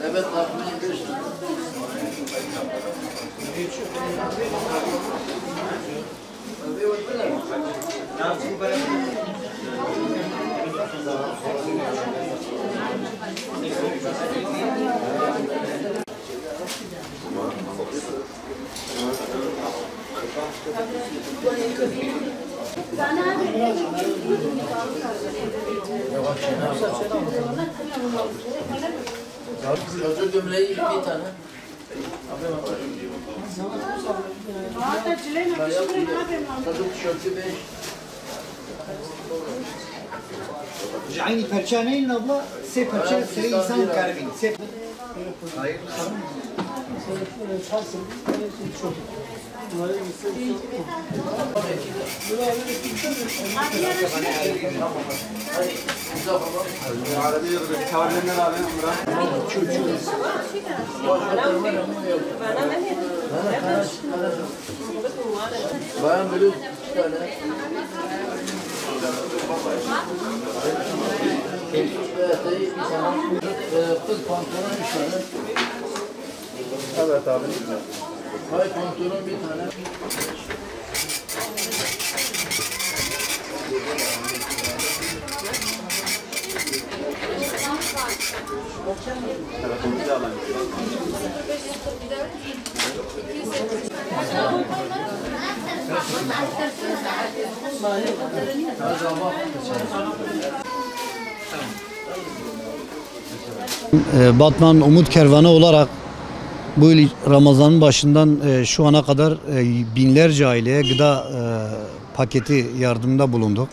Evet, tahmin ediyorsun. Hazır gömleği bir tane. Takım tişörtü 5. عيني فرشانين نبلا سي فرشان سري إنسان كاربين سي Bayan bluz 2 tane. Bir tane. Kız pantolon 3 tane. Evet abi. Hay pantolon 1 tane. Telefonumuzu alalım. Batman Umut Kervanı olarak bu yıl Ramazan'ın başından şu ana kadar binlerce aileye gıda paketi yardımında bulunduk.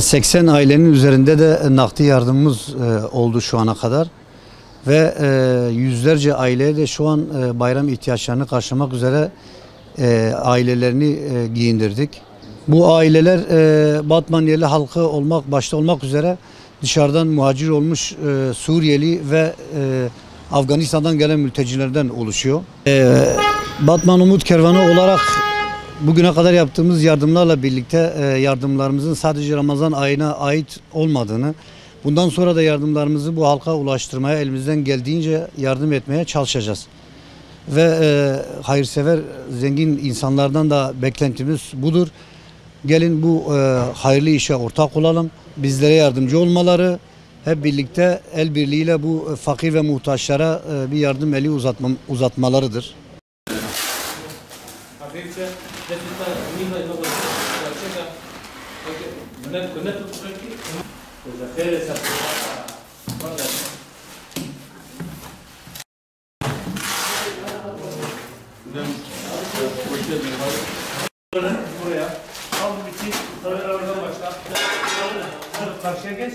80 ailenin üzerinde de nakdi yardımımız oldu şu ana kadar. Ve yüzlerce aileye de şu an bayram ihtiyaçlarını karşılamak üzere ailelerini giyindirdik. Bu aileler Batman yerli halkı başta olmak üzere dışarıdan muhacir olmuş Suriyeli ve Afganistan'dan gelen mültecilerden oluşuyor. Batman Umut Kervanı olarak bugüne kadar yaptığımız yardımlarla birlikte yardımlarımızın sadece Ramazan ayına ait olmadığını, bundan sonra da yardımlarımızı bu halka ulaştırmaya, elimizden geldiğince yardım etmeye çalışacağız. Ve hayırsever, zengin insanlardan da beklentimiz budur. Gelin bu hayırlı işe ortak olalım. Bizlere yardımcı olmaları, hep birlikte el birliğiyle bu fakir ve muhtaçlara bir yardım eli uzatmalarıdır. Buraya. Al bitti. Oradan başla. Karşıya geç.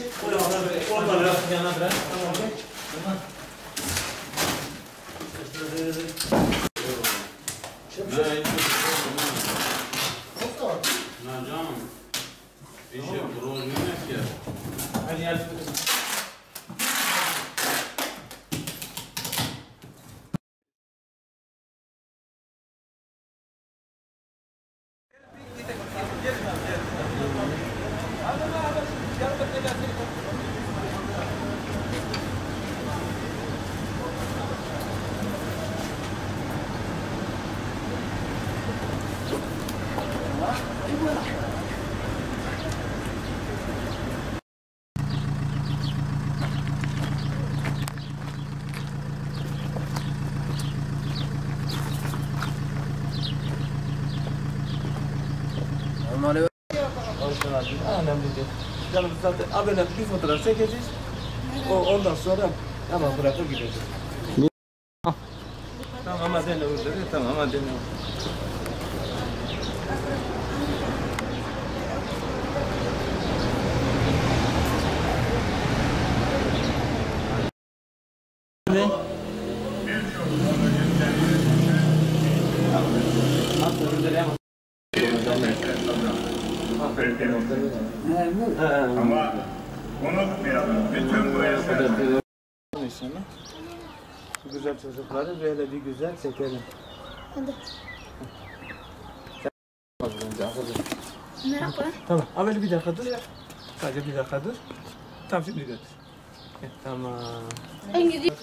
Oradan yana bırak. Tamam geç. Önemli değil. Yani zaten abone bir fotoğraf çekeceğiz. Ondan sonra Ama bırakıp gideceğim. Tamam hadi ne olur dedi. Tamam hadi ne olur. Ama unutmayalım. Bütün bu eserler İnşallah. Bu güzel çocukları böyle bir güzel çekelim. Hadi. Merhaba. Tamam. Evvel bir dakika dur. Sadece bir dakika dur. Tamam şimdi götür. Tamam. Ben gideyim.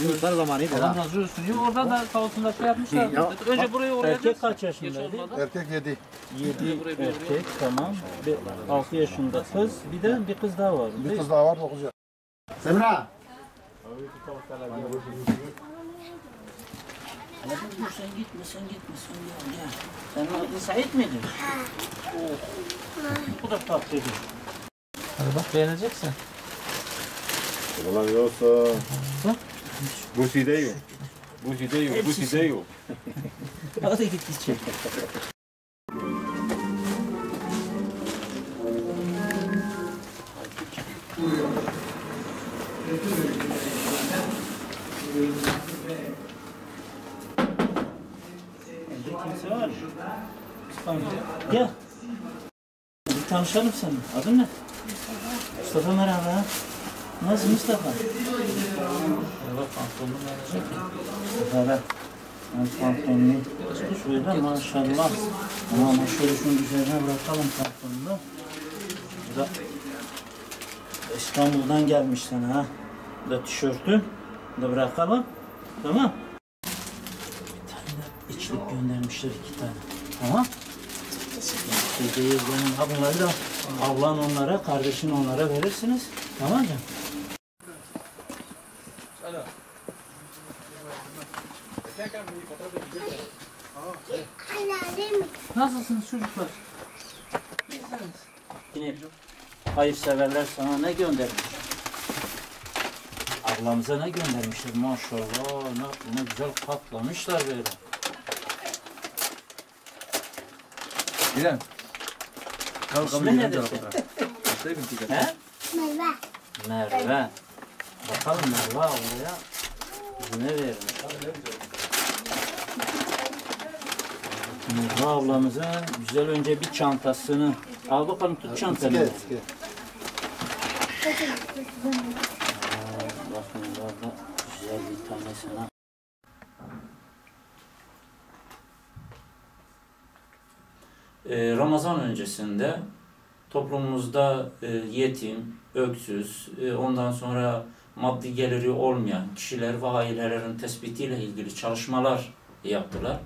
Yumurta zamanıydı Allah ha. razı olsun. Yok oradan da sağ olsunlar şey yapmışlar. Önce burayı oraya Erkek kaç yaşındaydı? erkek 7. 7 erkek, tamam. 6 yaşında kız, bir de bir kız daha var. Bir kız daha var 9 yaş. Semra. Sen gitme ya. Senin adın Sait miydi? Bu da tatlıydı. Hadi bak beğeneceksin. Ulan yoksa bu şeyde yok. Bu şeyde yok. Bu şeyde yok. Hadi git içeri. Evde kimse var. Gel. Bir tanışalım seninle. Adın ne? Mustafa merhaba. Nasıl Mustafa? Evet, pantolonum verecek. Mustafa ver. Pantolonunu şöyle maşallah. Ama şöyle şunun üzerine bırakalım pantolonunu. Bu da İstanbul'dan gelmiş sana ha. Bu da tişörtün. Bu da bırakalım. Tamam. Bir tane de içlik göndermişler 2 tane. Tamam. Şey değil, ha bunları da ablan onlara, kardeşin onlara verirsiniz. Tamam mı? Nasılsınız çocuklar? Yine hayırseverler sana ne göndermiş? Ablamıza ne göndermişler maşallah. Ne güzel katlamışlar böyle. Gidelim. İsmi nedir senin? He? Merve. Bakalım Merve ablaya ne vermiş? Merve ablamıza güzel önce bir çantasını al bakalım, tut çantanı. Bakın burada güzel bir tane sana. Ramazan öncesinde toplumumuzda yetim, öksüz, ondan sonra maddi geliri olmayan kişiler ve ailelerin tespitiyle ilgili çalışmalar yaptılar.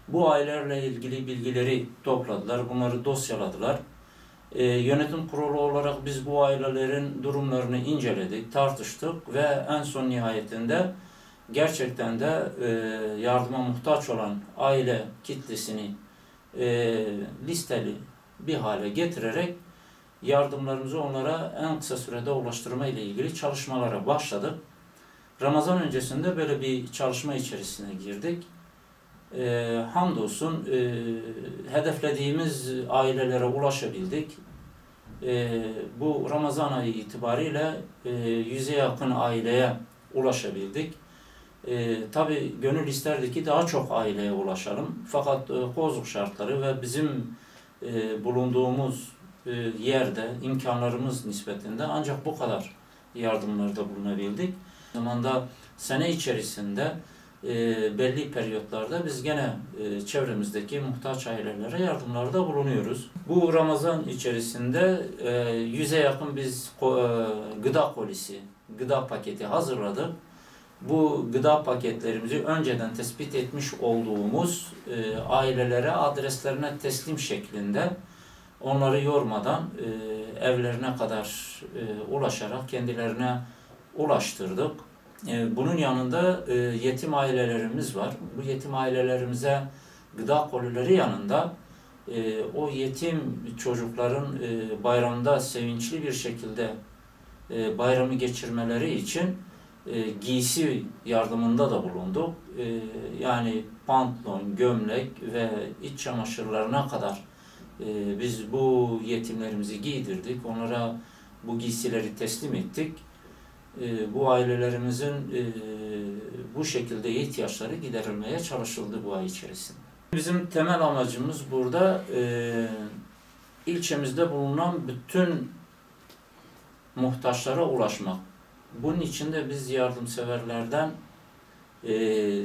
Bu ailelerle ilgili bilgileri topladılar, bunları dosyaladılar. Yönetim kurulu olarak biz bu ailelerin durumlarını inceledik, tartıştık ve en son nihayetinde gerçekten de yardıma muhtaç olan aile kitlesini listeli bir hale getirerek yardımlarımızı onlara en kısa sürede ulaştırma ile ilgili çalışmalara başladık. Ramazan öncesinde böyle bir çalışma içerisine girdik. Hamdolsun hedeflediğimiz ailelere ulaşabildik. Bu Ramazan ayı itibariyle 100'e yakın aileye ulaşabildik. Tabii gönül isterdi ki daha çok aileye ulaşalım. Fakat kozluk şartları ve bizim bulunduğumuz yerde imkanlarımız nispetinde ancak bu kadar yardımlarda bulunabildik. O zamanda sene içerisinde belli periyotlarda biz gene çevremizdeki muhtaç ailelere yardımlarda bulunuyoruz. Bu Ramazan içerisinde 100'e yakın biz gıda kolisi, gıda paketi hazırladık. Bu gıda paketlerimizi önceden tespit etmiş olduğumuz ailelere adreslerine teslim şeklinde onları yormadan evlerine kadar ulaşarak kendilerine ulaştırdık. Bunun yanında yetim ailelerimiz var. Bu yetim ailelerimize gıda kolileri yanında o yetim çocukların bayramda sevinçli bir şekilde bayramı geçirmeleri için giysi yardımında da bulunduk. Yani pantolon, gömlek ve iç çamaşırlarına kadar biz bu yetimlerimizi giydirdik. Onlara bu giysileri teslim ettik. Bu ailelerimizin bu şekilde ihtiyaçları giderilmeye çalışıldı bu ay içerisinde. Bizim temel amacımız burada ilçemizde bulunan bütün muhtaçlara ulaşmak. Bunun için de biz yardımseverlerden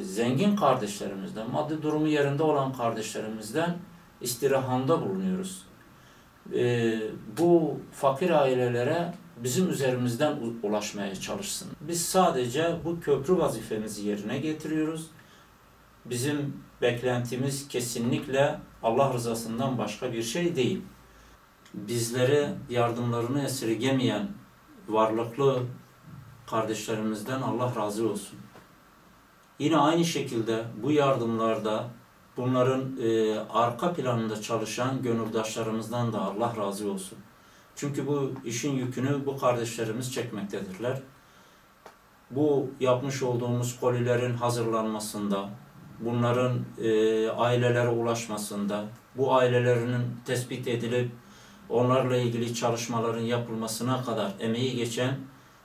zengin kardeşlerimizden, maddi durumu yerinde olan kardeşlerimizden istirhamda bulunuyoruz. Bu fakir ailelere bizim üzerimizden ulaşmaya çalışsın. Biz sadece bu köprü vazifemizi yerine getiriyoruz. Bizim beklentimiz kesinlikle Allah rızasından başka bir şey değil. Bizlere yardımlarını esirgemeyen varlıklı kardeşlerimizden Allah razı olsun. Yine aynı şekilde bu yardımlarda bunların arka planında çalışan gönüldaşlarımızdan da Allah razı olsun. Çünkü bu işin yükünü bu kardeşlerimiz çekmektedirler. Bu yapmış olduğumuz kolilerin hazırlanmasında, bunların ailelere ulaşmasında, bu ailelerinin tespit edilip onlarla ilgili çalışmaların yapılmasına kadar emeği geçen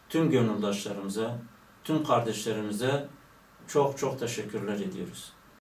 tüm gönüldaşlarımıza, tüm kardeşlerimize çok çok teşekkürler ediyoruz.